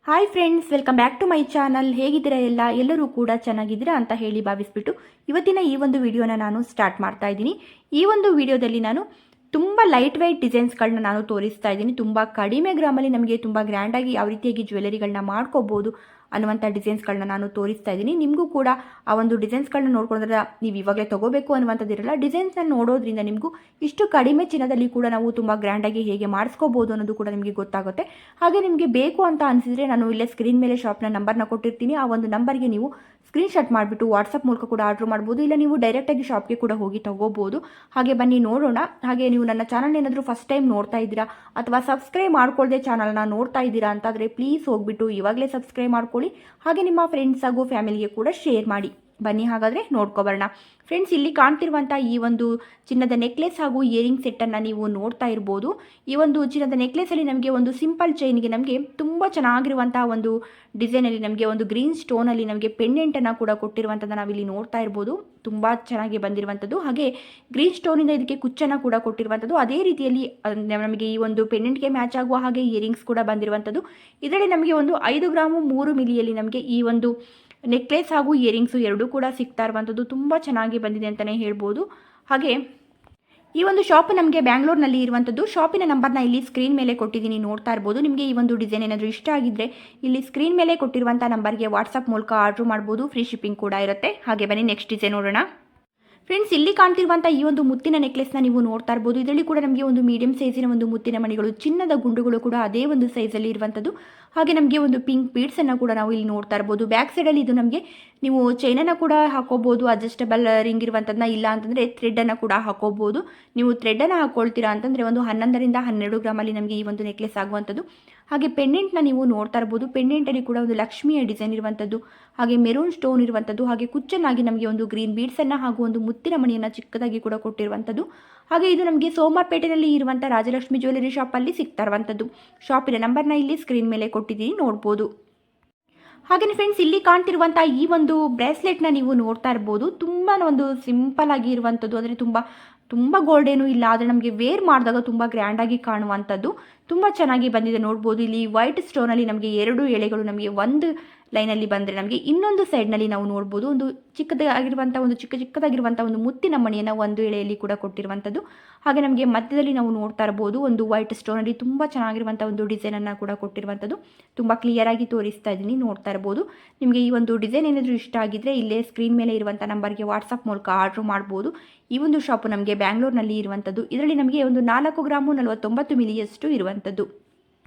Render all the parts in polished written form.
Hi friends, welcome back to my channel. ಹೇಗಿದ್ದೀರಾ ಎಲ್ಲರೂ ಕೂಡ ಚೆನ್ನಾಗಿದ್ದೀರಾ ಅಂತ ಹೇಳಿ ಭಾವಿಸ್ಬಿಟ್ಟು ಇವತ್ತಿನ ಈ ಒಂದು ವಿಡಿಯೋನ ನಾನು ಸ್ಟಾರ್ಟ್ ಮಾಡ್ತಾ ಇದ್ದೀನಿ. ಈ ಒಂದು ವಿಡಿಯೋದಲ್ಲಿ ನಾನು ತುಂಬ ಲೈಟ್ ವೆಯ್ಟ್ ಡಿಸೈನ್ಸ್ಗಳನ್ನ ನಾನು ತೋರಿಸ್ತಾ ಇದ್ದೀನಿ. ತುಂಬ ಕಡಿಮೆ ಗ್ರಾಮಲ್ಲಿ ನಮಗೆ ತುಂಬ ಗ್ರ್ಯಾಂಡಾಗಿ ಯಾವ ರೀತಿಯಾಗಿ ಜ್ಯುವೆಲರಿಗಳನ್ನ ಮಾಡ್ಕೋಬೋದು ಅನ್ನುವಂಥ ಡಿಸೈನ್ಸ್ಗಳನ್ನ ನಾನು ತೋರಿಸ್ತಾ ಇದ್ದೀನಿ. ನಿಮಗೂ ಕೂಡ ಆ ಒಂದು ಡಿಸೈನ್ಸ್ಗಳನ್ನ ನೋಡ್ಕೊಂಡ್ರೆ ನೀವು ಇವಾಗಲೇ ತೊಗೋಬೇಕು ಅನ್ನುವಂಥದ್ದಿರಲ್ಲ. ಡಿಸೈನ್ಸ್ನ ನೋಡೋದ್ರಿಂದ ನಿಮಗೂ ಇಷ್ಟು ಕಡಿಮೆ ಚಿನ್ನದಲ್ಲಿ ಕೂಡ ನಾವು ತುಂಬ ಗ್ರ್ಯಾಂಡಾಗಿ ಹೇಗೆ ಮಾಡಿಸ್ಕೋಬೋದು ಅನ್ನೋದು ಕೂಡ ನಿಮಗೆ ಗೊತ್ತಾಗುತ್ತೆ. ಹಾಗೆ ನಿಮಗೆ ಬೇಕು ಅಂತ ಅನಿಸಿದರೆ ನಾನು ಇಲ್ಲೇ ಸ್ಕ್ರೀನ್ ಮೇಲೆ ಶಾಪ್ನ ನಂಬರ್ನ ಕೊಟ್ಟಿರ್ತೀನಿ. ಆ ಒಂದು ನಂಬರ್ಗೆ ನೀವು ಸ್ಕ್ರೀನ್ಶಾಟ್ ಮಾಡಿಬಿಟ್ಟು ವಾಟ್ಸಪ್ ಮೂಲಕ ಕೂಡ ಆರ್ಡ್ರ್ ಮಾಡ್ಬೋದು, ಇಲ್ಲ ನೀವು ಡೈರೆಕ್ಟಾಗಿ ಶಾಪ್ಗೆ ಕೂಡ ಹೋಗಿ ತೊಗೋಬೋದು. ಹಾಗೆ ಬನ್ನಿ ನೋಡೋಣ. ಹಾಗೆ ನೀವು ನನ್ನ ಚಾನಲ್ ಏನಾದರೂ ಫಸ್ಟ್ ಟೈಮ್ ನೋಡ್ತಾ ಇದ್ದೀರಾ ಅಥವಾ ಸಬ್ಸ್ಕ್ರೈಬ್ ಮಾಡ್ಕೊಳ್ಳದೆ ಚಾನಲ್ನ ನೋಡ್ತಾ ಇದ್ದೀರಾ ಅಂತಾದರೆ ಪ್ಲೀಸ್ ಹೋಗ್ಬಿಟ್ಟು ಇವಾಗಲೇ ಸಬ್ಸ್ಕ್ರೈಬ್ ಮಾಡ್ಕೊಳ್ಳಿ. ಹಾಗೆ ನಿಮ್ಮ ಫ್ರೆಂಡ್ಸ್ ಹಾಗೂ ಫ್ಯಾಮಿಲಿಗೆ ಕೂಡ ಶೇರ್ ಮಾಡಿ. ಬನ್ನಿ ಹಾಗಾದರೆ ನೋಡ್ಕೊಬರೋಣ. ಫ್ರೆಂಡ್ಸ್, ಇಲ್ಲಿ ಕಾಣ್ತಿರುವಂಥ ಈ ಒಂದು ಚಿನ್ನದ ನೆಕ್ಲೆಸ್ ಹಾಗೂ ಇಯರಿಂಗ್ ಸೆಟ್ಟನ್ನು ನೀವು ನೋಡ್ತಾ ಇರ್ಬೋದು. ಈ ಒಂದು ಚಿನ್ನದ ನೆಕ್ಲೆಸಲ್ಲಿ ನಮಗೆ ಒಂದು ಸಿಂಪಲ್ ಚೈನ್ಗೆ ನಮಗೆ ತುಂಬ ಚೆನ್ನಾಗಿರುವಂಥ ಒಂದು ಡಿಸೈನಲ್ಲಿ ನಮಗೆ ಒಂದು ಗ್ರೀನ್ ಸ್ಟೋನಲ್ಲಿ ನಮಗೆ ಪೆಂಡೆಂಟನ್ನು ಕೂಡ ಕೊಟ್ಟಿರುವಂಥದ್ದು ನಾವಿಲ್ಲಿ ನೋಡ್ತಾ ಇರ್ಬೋದು. ತುಂಬ ಚೆನ್ನಾಗಿ ಬಂದಿರುವಂಥದ್ದು. ಹಾಗೆ ಗ್ರೀನ್ ಸ್ಟೋನಿಂದ ಇದಕ್ಕೆ ಕುಚ್ಚನ್ನು ಕೂಡ ಕೊಟ್ಟಿರುವಂಥದ್ದು. ಅದೇ ರೀತಿಯಲ್ಲಿ ನಮಗೆ ಈ ಒಂದು ಪೆಂಡೆಂಟ್ಗೆ ಮ್ಯಾಚ್ ಆಗುವ ಹಾಗೆ ಇಯರಿಂಗ್ಸ್ ಕೂಡ ಬಂದಿರುವಂಥದ್ದು. ಇದರಲ್ಲಿ ನಮಗೆ ಒಂದು 5 ಗ್ರಾಮು 3 ಮಿಲಿಯಲ್ಲಿ ನಮಗೆ ಈ ಒಂದು ನೆಕ್ಲೆಸ್ ಹಾಗೂ ಇಯರಿಂಗ್ಸು ಎರಡೂ ಕೂಡ ಸಿಗ್ತಾ ಇರುವಂಥದ್ದು. ತುಂಬ ಚೆನ್ನಾಗಿ ಬಂದಿದೆ ಅಂತಲೇ ಹೇಳ್ಬೋದು. ಹಾಗೆ ಈ ಒಂದು ಶಾಪ್ ನಮಗೆ ಬ್ಯಾಂಗ್ಳೂರ್ನಲ್ಲಿ ಇರುವಂಥದ್ದು. ಶಾಪಿನ ನಂಬರ್ನ ಇಲ್ಲಿ ಸ್ಕ್ರೀನ್ ಮೇಲೆ ಕೊಟ್ಟಿದ್ದೀನಿ, ನೋಡ್ತಾ ಇರ್ಬೋದು. ನಿಮಗೆ ಈ ಒಂದು ಡಿಸೈನ್ ಏನಾದರೂ ಇಷ್ಟ ಆಗಿದ್ದರೆ ಇಲ್ಲಿ ಸ್ಕ್ರೀನ್ ಮೇಲೆ ಕೊಟ್ಟಿರುವಂಥ ನಂಬರ್ಗೆ ವಾಟ್ಸಪ್ ಮೂಲಕ ಆರ್ಡ್ರ್ ಮಾಡ್ಬೋದು. ಫ್ರೀ ಶಿಪ್ಪಿಂಗ್ ಕೂಡ ಇರುತ್ತೆ. ಹಾಗೆ ಬನ್ನಿ ನೆಕ್ಸ್ಟ್ ಡಿಸೈನ್ ನೋಡೋಣ. ಫ್ರೆಂಡ್ಸ್, ಇಲ್ಲಿ ಕಾಣ್ತಿರುವಂಥ ಈ ಒಂದು ಮುತ್ತಿನ ನೆಕ್ಲೆಸ್ನ ನೀವು ನೋಡ್ತಾ ಇರ್ಬೋದು. ಇದರಲ್ಲಿ ಕೂಡ ನಮಗೆ ಒಂದು ಮೀಡಿಯಂ ಸೈಜಿನ ಒಂದು ಮುತ್ತಿನ ಮಣಿಗಳು, ಚಿನ್ನದ ಗುಂಡುಗಳು ಕೂಡ ಅದೇ ಒಂದು ಸೈಜಲ್ಲಿ ಇರುವಂಥದ್ದು. ಹಾಗೆ ನಮಗೆ ಒಂದು ಪಿಂಕ್ ಬೀಡ್ಸನ್ನು ಕೂಡ ನಾವು ಇಲ್ಲಿ ನೋಡ್ತಾ ಇರ್ಬೋದು. ಬ್ಯಾಕ್ ಸೈಡಲ್ಲಿ ಇದು ನಮಗೆ ನೀವು ಚೈನನ್ನು ಕೂಡ ಹಾಕೋಬೋದು, ಅಡ್ಜಸ್ಟಬಲ್ ರಿಂಗ್ ಇರುವಂಥದ್ದನ್ನ. ಇಲ್ಲ ಅಂತಂದರೆ ಥ್ರೆಡನ್ನು ಕೂಡ ಹಾಕೋಬೋದು. ನೀವು ಥ್ರೆಡನ್ನು ಹಾಕ್ಕೊಳ್ತೀರಾ ಅಂತಂದರೆ ಒಂದು 11ರಿಂದ 12 ಗ್ರಾಮಲ್ಲಿ ನಮಗೆ ಈ ಒಂದು ನೆಕ್ಲೆಸ್ ಆಗುವಂಥದ್ದು. ಹಾಗೆ ಪೆಂಡೆಂಟ್ನ ನೀವು ನೋಡ್ತಾ ಇರ್ಬೋದು. ಪೆಂಡೆಂಟಲ್ಲಿ ಕೂಡ ಒಂದು ಲಕ್ಷ್ಮಿಯ ಡಿಸೈನ್ ಇರುವಂಥದ್ದು, ಹಾಗೆ ಮೆರೂನ್ ಸ್ಟೋನ್ ಇರುವಂಥದ್ದು, ಹಾಗೆ ಕುಚ್ಚನ್ನಾಗಿ ನಮಗೆ ಒಂದು ಗ್ರೀನ್ ಬೀಡ್ಸನ್ನು ಹಾಗೂ ಒಂದು ಮುತ್ತಿನ ಮಣಿಯನ್ನು ಚಿಕ್ಕದಾಗಿ ಕೂಡ ಕೊಟ್ಟಿರುವಂಥದ್ದು. ಹಾಗೆ ಇದು ನಮಗೆ ಸೋಮವಾರಪೇಟೆಯಲ್ಲಿ ಇರುವಂಥ ರಾಜಲಕ್ಷ್ಮಿ ಜ್ಯುವೆಲರಿ ಶಾಪಲ್ಲಿ ಸಿಗ್ತಾ ಇರುವಂಥದ್ದು. ಶಾಪಿನ ನಂಬರ್ನ ಇಲ್ಲಿ ಸ್ಕ್ರೀನ್ ಮೇಲೆ ಕೊಟ್ಟಿದ್ದೀನಿ, ನೋಡ್ಬೋದು. ಹಾಗೆಯೇ ಫ್ರೆಂಡ್ಸ್, ಇಲ್ಲಿ ಕಾಣ್ತಿರುವಂಥ ಈ ಒಂದು ಬ್ರೇಸ್ಲೆಟ್ನ ನೀವು ನೋಡ್ತಾ ಇರ್ಬೋದು. ತುಂಬ ಒಂದು ಸಿಂಪಲ್ ಆಗಿ ಇರುವಂಥದ್ದು, ಅಂದರೆ ತುಂಬ ಗೋಲ್ಡ್ ಏನೂ ಇಲ್ಲ, ಆದರೆ ನಮಗೆ ವೇರ್ ಮಾಡಿದಾಗ ತುಂಬ ಗ್ರ್ಯಾಂಡಾಗಿ ಕಾಣುವಂಥದ್ದು. ತುಂಬ ಚೆನ್ನಾಗಿ ಬಂದಿದೆ, ನೋಡ್ಬೋದು. ಇಲ್ಲಿ ವೈಟ್ ಸ್ಟೋನಲ್ಲಿ ನಮಗೆ 2 ಎಳೆಗಳು ನಮಗೆ ಒಂದು ಲೈನಲ್ಲಿ ಬಂದರೆ ನಮಗೆ ಇನ್ನೊಂದು ಸೈಡ್ನಲ್ಲಿ ನಾವು ನೋಡ್ಬೋದು ಒಂದು ಚಿಕ್ಕದಾಗಿರುವಂಥ ಚಿಕ್ಕದಾಗಿರುವಂಥ ಒಂದು ಮುತ್ತಿನ ಮಣಿಯನ್ನು ಒಂದು ಎಳೆಯಲ್ಲಿ ಕೂಡ ಕೊಟ್ಟಿರುವಂಥದ್ದು. ಹಾಗೆ ನಮಗೆ ಮಧ್ಯದಲ್ಲಿ ನಾವು ನೋಡ್ತಾ ಇರ್ಬೋದು ಒಂದು ವೈಟ್ ಸ್ಟೋನಲ್ಲಿ ತುಂಬ ಚೆನ್ನಾಗಿರುವಂಥ ಒಂದು ಡಿಸೈನನ್ನು ಕೂಡ ಕೊಟ್ಟಿರುವಂಥದ್ದು. ತುಂಬ ಕ್ಲಿಯರಾಗಿ ತೋರಿಸ್ತಾ ಇದ್ದೀನಿ, ನೋಡ್ತಾ ಇರ್ಬೋದು. ನಿಮಗೆ ಈ ಒಂದು ಡಿಸೈನ್ ಏನಾದರೂ ಇಷ್ಟ ಆಗಿದ್ದರೆ ಇಲ್ಲೇ ಸ್ಕ್ರೀನ್ ಮೇಲೆ ಇರುವಂಥ ನಂಬರ್ಗೆ ವಾಟ್ಸಪ್ ಮೂಲಕ ಆರ್ಡ್ರ್ ಮಾಡ್ಬೋದು. ಈ ಒಂದು ಶಾಪು ನಮಗೆ ಬ್ಯಾಂಗ್ಳೂರ್ನಲ್ಲಿ ಇರುವಂಥದ್ದು. ಇದರಲ್ಲಿ ನಮಗೆ ಒಂದು 4 ಗ್ರಾಮು 49 ಮಿಲಿಯಷ್ಟು ಇರುವಂಥದ್ದು.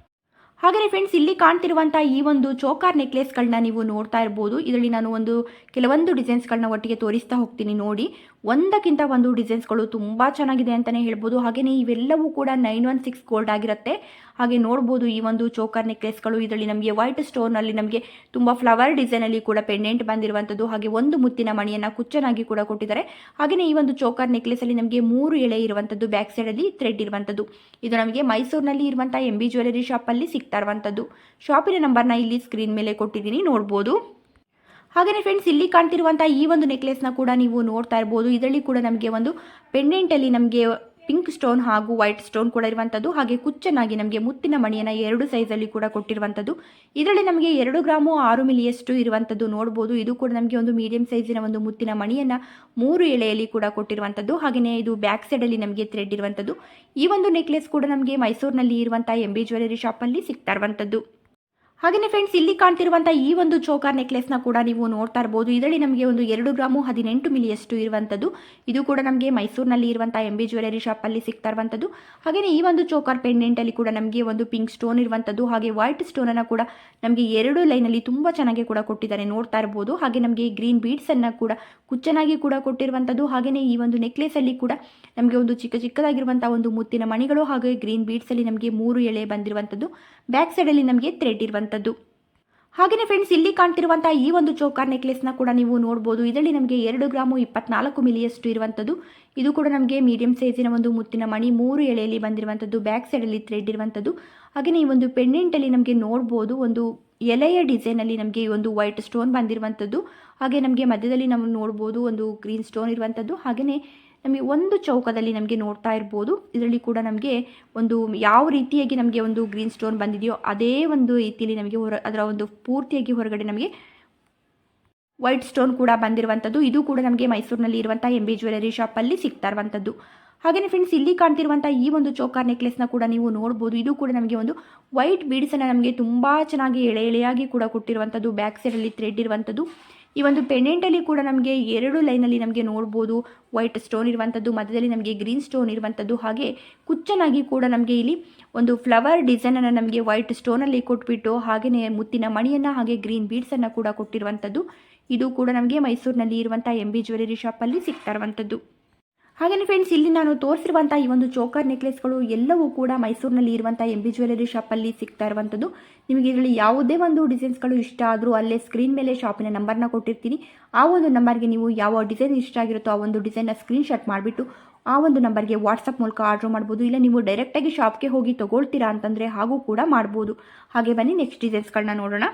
ಹಾಗೆಯೇ ಫ್ರೆಂಡ್ಸ್, ಇಲ್ಲಿ ಕಾಣ್ತಿರುವಂಥ ಈ ಒಂದು ಚೋಕಾರ್ ನೆಕ್ಲೆಸ್ಗಳನ್ನ ನೀವು ನೋಡ್ತಾ ಇರ್ಬೋದು. ಇದರಲ್ಲಿ ನಾನು ಕೆಲವೊಂದು ಡಿಸೈನ್ಸ್ಗಳನ್ನ ಒಟ್ಟಿಗೆ ತೋರಿಸ್ತಾ ಹೋಗ್ತೀನಿ ನೋಡಿ. ಒಂದಕ್ಕಿಂತ ಒಂದು ಡಿಸೈನ್ಸ್ಗಳು ತುಂಬ ಚೆನ್ನಾಗಿದೆ ಅಂತಲೇ ಹೇಳ್ಬೋದು. ಹಾಗೆಯೇ ಇವೆಲ್ಲವೂ ಕೂಡ 916 ಗೋಲ್ಡ್ ಆಗಿರುತ್ತೆ. ಹಾಗೆ ನೋಡ್ಬೋದು ಈ ಒಂದು ಚೋಕರ್ ನೆಕ್ಲೆಸ್ಗಳು. ಇದರಲ್ಲಿ ನಮಗೆ ವೈಟ್ ಸ್ಟೋನಲ್ಲಿ ನಮಗೆ ತುಂಬ ಫ್ಲವರ್ ಡಿಸೈನಲ್ಲಿ ಕೂಡ ಪೆಂಡೆಂಟ್ ಬಂದಿರುವಂಥದ್ದು. ಹಾಗೆ ಒಂದು ಮುತ್ತಿನ ಮಣಿಯನ್ನು ಕುಚ್ಚನಾಗಿ ಕೂಡ ಕೊಟ್ಟಿದ್ದಾರೆ. ಹಾಗೆಯೇ ಈ ಒಂದು ಚೋಕರ್ ನೆಕ್ಲೆಸಲ್ಲಿ ನಮಗೆ 3 ಎಳೆ ಇರುವಂಥದ್ದು, ಬ್ಯಾಕ್ ಸೈಡಲ್ಲಿ ಥ್ರೆಡ್ ಇರುವಂಥದ್ದು. ಇದು ನಮಗೆ ಮೈಸೂರಿನಲ್ಲಿ ಇರುವಂಥ MB ಜ್ಯುವೆಲರಿ ಶಾಪಲ್ಲಿ ಸಿಗ್ತಾ ಇರುವಂಥದ್ದು. ಶಾಪಿನ ನಂಬರ್ನ ಇಲ್ಲಿ ಸ್ಕ್ರೀನ್ ಮೇಲೆ ಕೊಟ್ಟಿದ್ದೀನಿ, ನೋಡ್ಬೋದು. ಹಾಗೆಯೇ ಫ್ರೆಂಡ್ಸ್, ಇಲ್ಲಿ ಕಾಣ್ತಿರುವಂಥ ಈ ಒಂದು ನೆಕ್ಲೆಸ್ನ ಕೂಡ ನೀವು ನೋಡ್ತಾ ಇರ್ಬೋದು. ಇದರಲ್ಲಿ ಕೂಡ ನಮಗೆ ಒಂದು ಪೆಂಡೆಂಟಲ್ಲಿ ನಮಗೆ ಪಿಂಕ್ ಸ್ಟೋನ್ ಹಾಗೂ ವೈಟ್ ಸ್ಟೋನ್ ಕೂಡ ಇರುವಂಥದ್ದು. ಹಾಗೆ ಕುಚ್ಚನಾಗಿ ನಮಗೆ ಮುತ್ತಿನ ಮಣಿಯನ್ನು 2 ಸೈಜಲ್ಲಿ ಕೂಡ ಕೊಟ್ಟಿರುವಂಥದ್ದು. ಇದರಲ್ಲಿ ನಮಗೆ 2 ಗ್ರಾಮು 6 ಮಿಲಿಯಷ್ಟು ಇರುವಂಥದ್ದು, ನೋಡ್ಬೋದು. ಇದು ಕೂಡ ನಮಗೆ ಒಂದು ಮೀಡಿಯಂ ಸೈಜಿನ ಒಂದು ಮುತ್ತಿನ ಮಣಿಯನ್ನು 3 ಎಳೆಯಲ್ಲಿ ಕೂಡ ಕೊಟ್ಟಿರುವಂಥದ್ದು. ಹಾಗೆಯೇ ಇದು ಬ್ಯಾಕ್ ಸೈಡಲ್ಲಿ ನಮಗೆ ಥ್ರೆಡ್ ಇರುವಂಥದ್ದು. ಈ ಒಂದು ನೆಕ್ಲೆಸ್ ಕೂಡ ನಮಗೆ ಮೈಸೂರಿನಲ್ಲಿ ಇರುವಂಥ MB ಜ್ಯುವೆಲರಿ ಶಾಪಲ್ಲಿ ಸಿಗ್ತಾ ಇರುವಂಥದ್ದು. ಹಾಗೆಯೇ ಫ್ರೆಂಡ್ಸ್, ಇಲ್ಲಿ ಕಾಣ್ತಿರುವಂಥ ಈ ಒಂದು ಚೋಕಾರ್ ನೆಕ್ಲೆಸ್ನ ಕೂಡ ನೀವು ನೋಡ್ತಾ ಇರ್ಬೋದು. ಇದರಲ್ಲಿ ನಮಗೆ ಒಂದು 2 ಗ್ರಾಮು 18 ಮಿಲಿಯಷ್ಟು ಇರುವಂಥದ್ದು. ಇದು ಕೂಡ ನಮಗೆ ಮೈಸೂರಿನಲ್ಲಿ ಇರುವಂಥ MB ಜ್ಯುವೆಲರಿ ಶಾಪಲ್ಲಿ ಸಿಗ್ತಾ ಇರುವಂಥದ್ದು. ಹಾಗೆಯೇ ಈ ಒಂದು ಚೋಕಾರ್ ಪೆಂಡೆಂಟಲ್ಲಿ ಕೂಡ ನಮಗೆ ಒಂದು ಪಿಂಕ್ ಸ್ಟೋನ್ ಇರುವಂಥದ್ದು, ಹಾಗೆ ವೈಟ್ ಸ್ಟೋನನ್ನು ಕೂಡ ನಮಗೆ 2 ಲೈನಲ್ಲಿ ತುಂಬ ಚೆನ್ನಾಗಿ ಕೂಡ ಕೊಟ್ಟಿದ್ದಾರೆ, ನೋಡ್ತಾ ಇರ್ಬೋದು. ಹಾಗೆ ನಮಗೆ ಗ್ರೀನ್ ಬೀಡ್ಸನ್ನು ಕೂಡ ಕುಚ್ಚನಾಗಿ ಕೂಡ ಕೊಟ್ಟಿರುವಂಥದ್ದು. ಹಾಗೆಯೇ ಈ ಒಂದು ನೆಕ್ಲೆಸಲ್ಲಿ ಕೂಡ ನಮಗೆ ಒಂದು ಚಿಕ್ಕದಾಗಿರುವಂಥ ಒಂದು ಮುತ್ತಿನ ಮಣಿಗಳು, ಹಾಗೆ ಗ್ರೀನ್ ಬೀಡ್ಸಲ್ಲಿ ನಮಗೆ 3 ಎಳೆ ಬಂದಿರುವಂಥದ್ದು. ಬ್ಯಾಕ್ ಸೈಡಲ್ಲಿ ನಮಗೆ ಥ್ರೆಡ್ ಇರುವಂಥದ್ದು. ಹಾಗೆಯೇ ಫ್ರೆಂಡ್ಸ್, ಇಲ್ಲಿ ಕಾಣ್ತಿರುವಂಥ ಈ ಒಂದು ಚೋಕಾರ್ ನೆಕ್ಲೆಸ್ನ ಕೂಡ ನೀವು ನೋಡ್ಬೋದು. ಇದರಲ್ಲಿ ನಮಗೆ 2 ಗ್ರಾಮು 24 ಮಿಲಿಯಷ್ಟು ಇರುವಂಥದ್ದು. ಇದು ಕೂಡ ನಮಗೆ ಮೀಡಿಯಂ ಸೈಜಿನ ಒಂದು ಮುತ್ತಿನ ಮಣಿ 3 ಎಳೆಯಲ್ಲಿ ಬಂದಿರುವಂಥದ್ದು. ಬ್ಯಾಕ್ ಸೈಡಲ್ಲಿ ಥ್ರೆಡ್ ಇರುವಂಥದ್ದು. ಹಾಗೆಯೇ ಈ ಒಂದು ಪೆಂಡೆಂಟಲ್ಲಿ ನಮಗೆ ನೋಡ್ಬೋದು ಒಂದು ಎಲೆಯ ಡಿಸೈನಲ್ಲಿ ನಮಗೆ ಈ ಒಂದು ವೈಟ್ ಸ್ಟೋನ್ ಬಂದಿರುವಂಥದ್ದು. ಹಾಗೆ ನಮಗೆ ಮಧ್ಯದಲ್ಲಿ ನಾವು ನೋಡ್ಬೋದು ಒಂದು ಗ್ರೀನ್ ಸ್ಟೋನ್ ಇರುವಂಥದ್ದು. ಹಾಗೆಯೇ ನಮಗೆ ಒಂದು ಚೌಕದಲ್ಲಿ ನಮಗೆ ನೋಡ್ತಾ ಇರ್ಬೋದು. ಇದರಲ್ಲಿ ಕೂಡ ನಮಗೆ ಒಂದು ಯಾವ ರೀತಿಯಾಗಿ ನಮಗೆ ಒಂದು ಗ್ರೀನ್ ಸ್ಟೋನ್ ಬಂದಿದೆಯೋ ಅದೇ ಒಂದು ರೀತಿಯಲ್ಲಿ ನಮಗೆ ಅದರ ಒಂದು ಪೂರ್ತಿಯಾಗಿ ಹೊರಗಡೆ ನಮಗೆ ವೈಟ್ ಸ್ಟೋನ್ ಕೂಡ ಬಂದಿರುವಂಥದ್ದು. ಇದು ಕೂಡ ನಮಗೆ ಮೈಸೂರಿನಲ್ಲಿ ಇರುವಂಥ MB ಜ್ಯುವೆಲರಿ ಶಾಪಲ್ಲಿ ಸಿಗ್ತಾ ಇರುವಂಥದ್ದು. ಹಾಗೆಯೇ ಫ್ರೆಂಡ್ಸ್, ಇಲ್ಲಿ ಕಾಣ್ತಿರುವಂಥ ಈ ಒಂದು ಚೋಕರ್ ನೆಕ್ಲೆಸ್ನ ಕೂಡ ನೀವು ನೋಡ್ಬೋದು. ಇದು ಕೂಡ ನಮಗೆ ಒಂದು ವೈಟ್ ಬೀಡ್ಸನ್ನು ನಮಗೆ ತುಂಬ ಚೆನ್ನಾಗಿ ಎಳೆಯಾಗಿ ಕೂಡ ಕೊಟ್ಟಿರುವಂಥದ್ದು. ಬ್ಯಾಕ್ ಸೈಡಲ್ಲಿ ಥ್ರೆಡ್ ಇರುವಂಥದ್ದು. ಈ ಒಂದು ಪೆಂಡೆಂಟಲ್ಲಿ ಕೂಡ ನಮಗೆ 2 ಲೈನಲ್ಲಿ ನಮಗೆ ನೋಡ್ಬೋದು ವೈಟ್ ಸ್ಟೋನ್ ಇರುವಂಥದ್ದು, ಮಧ್ಯದಲ್ಲಿ ನಮಗೆ ಗ್ರೀನ್ ಸ್ಟೋನ್ ಇರುವಂಥದ್ದು. ಹಾಗೆ ಕುಚ್ಚನಾಗಿ ಕೂಡ ನಮಗೆ ಇಲ್ಲಿ ಒಂದು ಫ್ಲವರ್ ಡಿಸೈನನ್ನು ನಮಗೆ ವೈಟ್ ಸ್ಟೋನಲ್ಲಿ ಕೊಟ್ಬಿಟ್ಟು ಹಾಗೆಯೇ ಮುತ್ತಿನ ಮಣಿಯನ್ನು ಹಾಗೆ ಗ್ರೀನ್ ಬೀಡ್ಸನ್ನು ಕೂಡ ಕೊಟ್ಟಿರುವಂಥದ್ದು. ಇದು ಕೂಡ ನಮಗೆ ಮೈಸೂರಿನಲ್ಲಿ ಇರುವಂಥ MB ಜ್ಯುವೆಲರಿ ಶಾಪಲ್ಲಿ ಸಿಗ್ತಾ ಇರುವಂಥದ್ದು. ಹಾಗೆಯೇ ಫ್ರೆಂಡ್ಸ್, ಇಲ್ಲಿ ನಾನು ತೋರಿಸಿರುವಂಥ ಈ ಒಂದು ಚೋಕರ್ ನೆಕ್ಲೆಸ್ಗಳು ಎಲ್ಲವೂ ಕೂಡ ಮೈಸೂರಿನಲ್ಲಿ ಇರುವಂಥ MB ಜ್ಯುವೆಲರಿ ಶಾಪಲ್ಲಿ ಸಿಗ್ತಾ ಇರುವಂಥದ್ದು. ನಿಮಗೆ ಇದರಲ್ಲಿ ಯಾವುದೇ ಒಂದು ಡಿಸೈನ್ಸ್ಗಳು ಇಷ್ಟ ಆದರೂ ಅಲ್ಲೇ ಸ್ಕ್ರೀನ್ ಮೇಲೆ ಶಾಪಿನ ನಂಬರ್ನ ಕೊಟ್ಟಿರ್ತೀನಿ. ಆ ಒಂದು ನಂಬರ್ಗೆ ನೀವು ಯಾವ ಡಿಸೈನ್ ಇಷ್ಟ ಆಗಿರುತ್ತೋ ಆ ಒಂದು ಡಿಸೈನ್ನ ಸ್ಕ್ರೀನ್ಶಾಟ್ ಮಾಡಿಬಿಟ್ಟು ಆ ಒಂದು ನಂಬರ್ಗೆ ವಾಟ್ಸಪ್ ಮೂಲಕ ಆರ್ಡರ್ ಮಾಡ್ಬೋದು. ಇಲ್ಲ ನೀವು ಡೈರೆಕ್ಟಾಗಿ ಶಾಪ್ಗೆ ಹೋಗಿ ತೊಗೊಳ್ತೀರಾ ಅಂತಂದರೆ ಹಾಗೂ ಕೂಡ ಮಾಡ್ಬೋದು. ಹಾಗೆ ಬನ್ನಿ ನೆಕ್ಸ್ಟ್ ಡಿಸೈನ್ಸ್ಗಳನ್ನ ನೋಡೋಣ.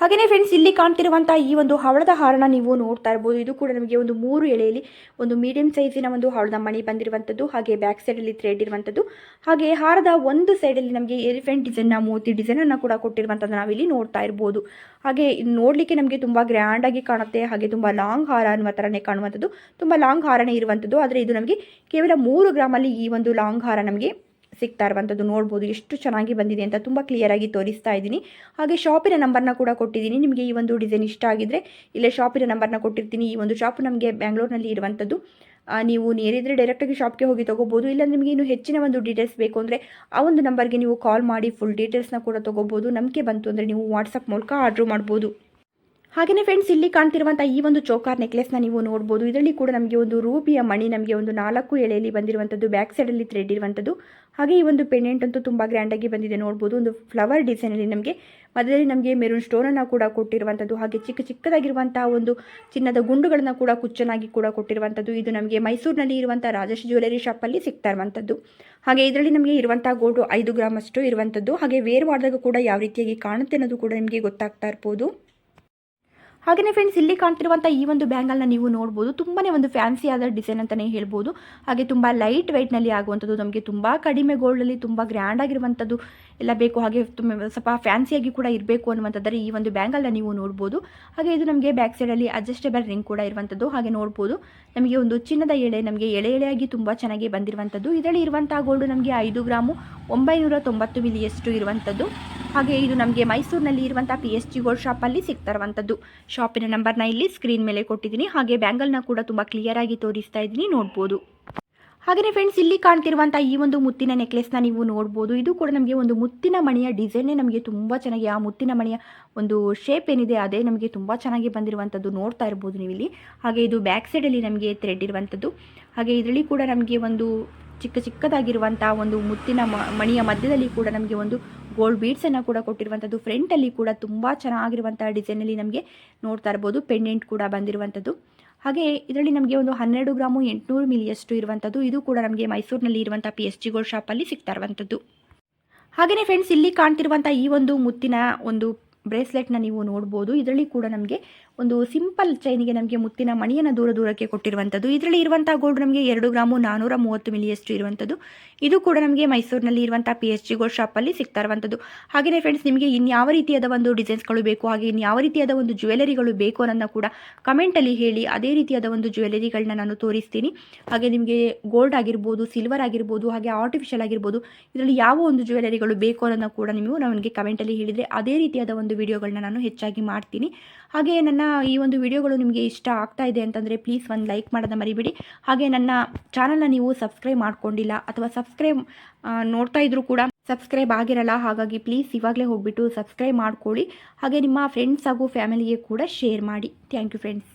ಹಾಗೆಯೇ ಫ್ರೆಂಡ್ಸ್, ಇಲ್ಲಿ ಕಾಣ್ತಿರುವಂಥ ಈ ಒಂದು ಹವಳದ ಹಾರನ ನೀವು ನೋಡ್ತಾ ಇರ್ಬೋದು. ಇದು ಕೂಡ ನಮಗೆ ಒಂದು 3 ಎಳೆಯಲ್ಲಿ ಒಂದು ಮೀಡಿಯಂ ಸೈಜಿನ ಒಂದು ಹವಳದ ಮಣಿ ಬಂದಿರುವಂಥದ್ದು. ಹಾಗೆ ಬ್ಯಾಕ್ ಸೈಡಲ್ಲಿ ಥ್ರೆಡ್ ಇರುವಂಥದ್ದು. ಹಾಗೆ ಹಾರದ ಒಂದು ಸೈಡಲ್ಲಿ ನಮಗೆ ಎಲಿಫೆಂಟ್ ಡಿಸೈನ್ನ ಮೋತಿ ಡಿಸೈನನ್ನು ಕೂಡ ಕೊಟ್ಟಿರುವಂಥದ್ದು ನಾವಿಲ್ಲಿ ನೋಡ್ತಾ ಇರ್ಬೋದು. ಹಾಗೆ ಇದು ನೋಡಲಿಕ್ಕೆ ನಮಗೆ ತುಂಬ ಗ್ರ್ಯಾಂಡಾಗಿ ಕಾಣುತ್ತೆ. ಹಾಗೆ ತುಂಬ ಲಾಂಗ್ ಹಾರ ಅನ್ನುವ ಥರನೇ ಕಾಣುವಂಥದ್ದು. ತುಂಬ ಲಾಂಗ್ ಹಾರನೇ ಇರುವಂಥದ್ದು. ಆದರೆ ಇದು ನಮಗೆ ಕೇವಲ 3 ಗ್ರಾಮಲ್ಲಿ ಈ ಒಂದು ಲಾಂಗ್ ಹಾರ ನಮಗೆ ಸಿಗ್ತಾ ಇರುವಂಥದ್ದು. ನೋಡ್ಬೋದು ಎಷ್ಟು ಚೆನ್ನಾಗಿ ಬಂದಿದೆ ಅಂತ ತುಂಬ ಕ್ಲಿಯರಾಗಿ ತೋರಿಸ್ತಾ ಇದ್ದೀನಿ. ಹಾಗೆ ಶಾಪಿನ ನಂಬರ್ನ ಕೂಡ ಕೊಟ್ಟಿದ್ದೀನಿ. ನಿಮಗೆ ಈ ಒಂದು ಡಿಸೈನ್ ಇಷ್ಟ ಆಗಿದ್ರೆ ಇಲ್ಲೇ ಶಾಪಿನ ನಂಬರ್ನ ಕೊಟ್ಟಿರ್ತೀನಿ. ಈ ಒಂದು ಶಾಪ್ ನಮಗೆ ಬ್ಯಾಂಗ್ಳೂರಿನಲ್ಲಿ ಇರುವಂಥದ್ದು. ನೀವು ನೇರಿದ್ರೆ ಡೈರೆಕ್ಟಾಗಿ ಶಾಪ್ಗೆ ಹೋಗಿ ತೊಗೋಬೋದು. ಇಲ್ಲ ನಿಮಗೆ ಇನ್ನೂ ಹೆಚ್ಚಿನ ಒಂದು ಡೀಟೇಲ್ಸ್ ಬೇಕು ಅಂದರೆ ಆ ಒಂದು ನಂಬರ್ಗೆ ನೀವು ಕಾಲ್ ಮಾಡಿ ಫುಲ್ ಡೀಟೇಲ್ಸ್ನ ಕೂಡ ತೊಗೋಬೋದು. ನಂಬಿಕೆ ಬಂತು ಅಂದರೆ ನೀವು ವಾಟ್ಸಪ್ ಮೂಲಕ ಆರ್ಡ್ರ್ ಮಾಡ್ಬೋದು. ಹಾಗೆಯೇ ಫ್ರೆಂಡ್ಸ್, ಇಲ್ಲಿ ಕಾಣ್ತಿರುವಂಥ ಈ ಒಂದು ಚೋಕರ್ ನೆಕ್ಲೆಸ್ನ ನೀವು ನೋಡ್ಬೋದು. ಇದರಲ್ಲಿ ಕೂಡ ನಮಗೆ ಒಂದು ರೂಬಿಯ ಮಣಿ ನಮಗೆ ಒಂದು 4 ಎಳೆಯಲ್ಲಿ ಬಂದಿರುವಂಥದ್ದು. ಬ್ಯಾಕ್ ಸೈಡಲ್ಲಿ ಥ್ರೆಡ್ ಇರುವಂಥದ್ದು. ಹಾಗೆ ಈ ಒಂದು ಪೆಂಡೆಂಟ್ ಅಂತೂ ತುಂಬ ಗ್ರ್ಯಾಂಡಾಗಿ ಬಂದಿದೆ. ನೋಡ್ಬೋದು ಒಂದು ಫ್ಲವರ್ ಡಿಸೈನಲ್ಲಿ ನಮಗೆ ಮಧ್ಯದಲ್ಲಿ ನಮಗೆ ಮೆರೂನ್ ಸ್ಟೋನನ್ನು ಕೂಡ ಕೊಟ್ಟಿರುವಂಥದ್ದು. ಹಾಗೆ ಚಿಕ್ಕದಾಗಿರುವಂಥ ಒಂದು ಚಿನ್ನದ ಗುಂಡುಗಳನ್ನು ಕೂಡ ಕುಚ್ಚನಾಗಿ ಕೂಡ ಕೊಟ್ಟಿರುವಂಥದ್ದು. ಇದು ನಮಗೆ ಮೈಸೂರಿನಲ್ಲಿ ಇರುವಂಥ ರಾಜೇಶ್ ಜ್ಯುವೆಲರಿ ಶಾಪಲ್ಲಿ ಸಿಗ್ತಾ ಇರುವಂಥದ್ದು. ಹಾಗೆ ಇದರಲ್ಲಿ ನಮಗೆ ಇರುವಂಥ ಗೋಲ್ಡು 5 ಗ್ರಾಮ್ ಅಷ್ಟು ಇರುವಂಥದ್ದು. ಹಾಗೆ ವೇರ್ ಮಾಡಿದಾಗ ಕೂಡ ಯಾವ ರೀತಿಯಾಗಿ ಕಾಣುತ್ತೆ ಅನ್ನೋದು ಕೂಡ ನಿಮಗೆ ಗೊತ್ತಾಗ್ತಾ ಇರ್ಬೋದು. ಹಾಗೆಯೇ ಫ್ರೆಂಡ್ಸ್, ಇಲ್ಲಿ ಕಾಣ್ತಿರುವಂಥ ಈ ಒಂದು ಬ್ಯಾಂಗಲ್ನ ನೀವು ನೋಡ್ಬೋದು. ತುಂಬಾ ಒಂದು ಫ್ಯಾನ್ಸಿ ಆದ ಡಿಸೈನ್ ಅಂತಲೇ ಹೇಳ್ಬೋದು. ಹಾಗೆ ತುಂಬ ಲೈಟ್ ವೆಯ್ಟ್ನಲ್ಲಿ ಆಗುವಂಥದ್ದು. ನಮಗೆ ತುಂಬ ಕಡಿಮೆ ಗೋಲ್ಡಲ್ಲಿ ತುಂಬ ಗ್ರ್ಯಾಂಡ್ ಆಗಿರುವಂಥದ್ದು ಎಲ್ಲ ಬೇಕು. ಹಾಗೆ ಸ್ವಲ್ಪ ಫ್ಯಾನ್ಸಿಯಾಗಿ ಕೂಡ ಇರಬೇಕು ಅನ್ನುವಂಥದ್ದರೆ ಈ ಒಂದು ಬ್ಯಾಂಗಲ್ನ ನೀವು ನೋಡ್ಬೋದು. ಹಾಗೆ ಇದು ನಮಗೆ ಬ್ಯಾಕ್ ಸೈಡಲ್ಲಿ ಅಡ್ಜಸ್ಟೇಬಲ್ ರಿಂಗ್ ಕೂಡ ಇರುವಂಥದ್ದು. ಹಾಗೆ ನೋಡ್ಬೋದು ನಮಗೆ ಒಂದು ಚಿನ್ನದ ಎಳೆ ನಮಗೆ ಎಳೆಯಾಗಿ ತುಂಬ ಚೆನ್ನಾಗಿ ಬಂದಿರುವಂಥದ್ದು. ಇದರಲ್ಲಿ ಇರುವಂಥ ಗೋಲ್ಡು ನಮಗೆ 5 ಗ್ರಾಮು 990 ಮಿಲಿಯಷ್ಟು ಇರುವಂಥದ್ದು. ಹಾಗೆ ಇದು ನಮಗೆ ಮೈಸೂರಿನಲ್ಲಿ ಇರುವಂಥ PSG ಗೋಲ್ಡ್ ಶಾಪಲ್ಲಿ ಸಿಗ್ತಾ ಇರುವಂಥದ್ದು. ಶಾಪಿನ ನಂಬರ್ನ ಇಲ್ಲಿ ಸ್ಕ್ರೀನ್ ಮೇಲೆ ಕೊಟ್ಟಿದ್ದೀನಿ. ಹಾಗೆ ಬ್ಯಾಂಗಲ್ನ ಕೂಡ ತುಂಬ ಕ್ಲಿಯರಾಗಿ ತೋರಿಸ್ತಾ ಇದ್ದೀನಿ, ನೋಡ್ಬೋದು. ಹಾಗೆಯೇ ಫ್ರೆಂಡ್ಸ್, ಇಲ್ಲಿ ಕಾಣ್ತಿರುವಂಥ ಈ ಒಂದು ಮುತ್ತಿನ ನೆಕ್ಲೆಸ್ನ ನೀವು ನೋಡ್ಬೋದು. ಇದು ಕೂಡ ನಮಗೆ ಒಂದು ಮುತ್ತಿನ ಮಣಿಯ ಡಿಸೈನೇ ನಮಗೆ ತುಂಬ ಚೆನ್ನಾಗಿ, ಆ ಮುತ್ತಿನ ಮಣಿಯ ಒಂದು ಶೇಪ್ ಏನಿದೆ ಅದೇ ನಮಗೆ ತುಂಬ ಚೆನ್ನಾಗಿ ಬಂದಿರುವಂಥದ್ದು ನೋಡ್ತಾ ಇರ್ಬೋದು ನೀವು ಇಲ್ಲಿ. ಹಾಗೆ ಇದು ಬ್ಯಾಕ್ ಸೈಡಲ್ಲಿ ನಮಗೆ ಥ್ರೆಡ್ ಇರುವಂಥದ್ದು. ಹಾಗೆ ಇದರಲ್ಲಿ ಕೂಡ ನಮಗೆ ಒಂದು ಚಿಕ್ಕದಾಗಿರುವಂಥ ಒಂದು ಮುತ್ತಿನ ಮಣಿಯ ಮಧ್ಯದಲ್ಲಿ ಕೂಡ ನಮಗೆ ಒಂದು ಗೋಲ್ಡ್ ಬೀಡ್ಸನ್ನು ಕೂಡ ಕೊಟ್ಟಿರುವಂಥದ್ದು. ಫ್ರಂಟಲ್ಲಿ ಕೂಡ ತುಂಬ ಚೆನ್ನಾಗಿರುವಂಥ ಡಿಸೈನಲ್ಲಿ ನಮಗೆ ನೋಡ್ತಾ ಇರ್ಬೋದು. ಪೆಂಡೆಂಟ್ ಕೂಡ ಬಂದಿರುವಂಥದ್ದು. ಹಾಗೆ ಇದರಲ್ಲಿ ನಮಗೆ ಒಂದು 12 ಗ್ರಾಮು 800 ಮಿಲಿಯಷ್ಟು ಇರುವಂಥದ್ದು. ಇದು ಕೂಡ ನಮಗೆ ಮೈಸೂರಿನಲ್ಲಿ ಇರುವಂಥ PSG ಗೋಲ್ಡ್ ಶಾಪಲ್ಲಿ ಸಿಗ್ತಾ ಇರುವಂಥದ್ದು. ಹಾಗೆಯೇ ಫ್ರೆಂಡ್ಸ್, ಇಲ್ಲಿ ಕಾಣ್ತಿರುವಂಥ ಈ ಒಂದು ಮುತ್ತಿನ ಒಂದು ಬ್ರೇಸ್ಲೆಟ್ನ ನೀವು ನೋಡ್ಬೋದು. ಇದರಲ್ಲಿ ಕೂಡ ನಮಗೆ ಒಂದು ಸಿಂಪಲ್ ಚೈನಿಗೆ ನಮಗೆ ಮುತ್ತಿನ ಮಣಿಯನ್ನು ದೂರಕ್ಕೆ ಕೊಟ್ಟಿರುವಂಥದ್ದು. ಇದರಲ್ಲಿ ಇರುವಂಥ ಗೋಲ್ಡ್ ನಮಗೆ 2 ಗ್ರಾಮು 430 ಮಿಲಿಯಷ್ಟು ಇರುವಂಥದ್ದು. ಇದು ಕೂಡ ನಮಗೆ ಮೈಸೂರಿನಲ್ಲಿ ಇರುವಂಥ PSG ಗೋಲ್ಡ್ ಶಾಪಲ್ಲಿ ಸಿಗ್ತಾ ಇರುವಂಥದ್ದು. ಹಾಗೆಯೇ ಫ್ರೆಂಡ್ಸ್, ನಿಮಗೆ ಇನ್ಯಾವ ರೀತಿಯಾದ ಒಂದು ಡಿಸೈನ್ಸ್ಗಳು ಬೇಕು, ಹಾಗೆ ಇನ್ಯಾವ ರೀತಿಯಾದ ಒಂದು ಜ್ಯುವೆಲರಿಗಳು ಬೇಕು ಅನ್ನೋದನ್ನ ಕೂಡ ಕಮೆಂಟಲ್ಲಿ ಹೇಳಿ. ಅದೇ ರೀತಿಯಾದ ಒಂದು ಜ್ಯುವೆಲರಿಗಳನ್ನ ನಾನು ತೋರಿಸ್ತೀನಿ. ಹಾಗೆ ನಿಮಗೆ ಗೋಲ್ಡ್ ಆಗಿರ್ಬೋದು, ಸಿಲ್ವರ್ ಆಗಿರ್ಬೋದು, ಹಾಗೆ ಆರ್ಟಿಫಿಷಿಯಲ್ ಆಗಿರ್ಬೋದು, ಇದರಲ್ಲಿ ಯಾವ ಒಂದು ಜ್ಯುವೆಲರಿಗಳು ಬೇಕು ಅನ್ನೋದನ್ನ ಕೂಡ ನೀವು ನನಗೆ ಕಮೆಂಟಲ್ಲಿ ಹೇಳಿದರೆ ಅದೇ ರೀತಿಯಾದ ಒಂದು ವಿಡಿಯೋಗಳನ್ನ ನಾನು ಹೆಚ್ಚಾಗಿ ಮಾಡ್ತೀನಿ. ಹಾಗೆ ನನ್ನ ಈ ಒಂದು ವಿಡಿಯೋಗಳು ನಿಮಗೆ ಇಷ್ಟ ಆಗ್ತಾ ಇದೆ ಅಂತಂದರೆ ಪ್ಲೀಸ್ ಒಂದು ಲೈಕ್ ಮಾಡೋದನ್ನ ಮರಿಬೇಡಿ. ಹಾಗೆ ನನ್ನ ಚಾನಲ್ನ ನೀವು ಸಬ್ಸ್ಕ್ರೈಬ್ ಮಾಡ್ಕೊಂಡಿಲ್ಲ ಅಥವಾ ಸಬ್ಸ್ಕ್ರೈಬ್ ನೋಡ್ತಾ ಇದ್ರೂ ಕೂಡ ಸಬ್ಸ್ಕ್ರೈಬ್ ಆಗಿರಲ್ಲ. ಹಾಗಾಗಿ ಪ್ಲೀಸ್ ಇವಾಗಲೇ ಹೋಗ್ಬಿಟ್ಟು ಸಬ್ಸ್ಕ್ರೈಬ್ ಮಾಡ್ಕೊಳ್ಳಿ. ಹಾಗೆ ನಿಮ್ಮ ಫ್ರೆಂಡ್ಸ್ ಹಾಗೂ ಫ್ಯಾಮಿಲಿಗೆ ಕೂಡ ಶೇರ್ ಮಾಡಿ. Thank you friends.